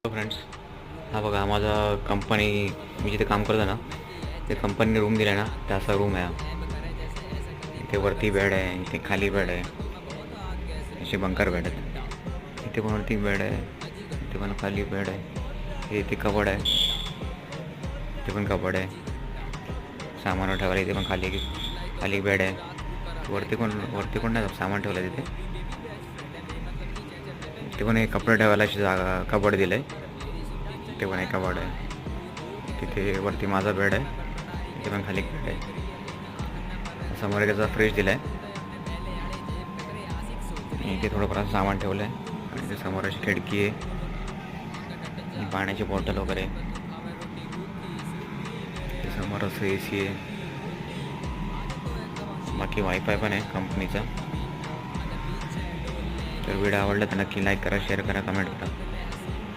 Friends, हा बघा माझा कंपनी मी जिथे काम करतो ना ते कंपनीने रूम दिला आहे ना, त्या असा रूम आहे इथे वरती बेड आहे, इथे खाली बेड आहे, असे बंकर बेड आहेत. इथे पण वरती बेड आहे, इथे पण खाली बेड आहे, इथे कबड आहे, इथे पण कबड आहे, सामान ठेवायला. इथे पण खाली खाली बेड आहे. वरती पण नाही सामान ठेवलं तिथे. इथे पण एक कपडे ठेवायला अशी जागा कबड दिलं आहे. इथे पण एक कबड आहे. तिथे वरती माझा बेड आहे, इथे पण खाली बेड आहे. समोर त्याचा फ्रीज दिला आहे. इथे थोडंफार सामान ठेवलं आहे आणि इथे समोर अशी खिडकी आहे, पाण्याची बॉटल वगैरे. इथे समोर असं AC आहे, बाकी वायफाय पण आहे कंपनीचा. तर व्हिडिओ आवडला तर नक्की लाईक करा, शेअर करा, कमेंट करा.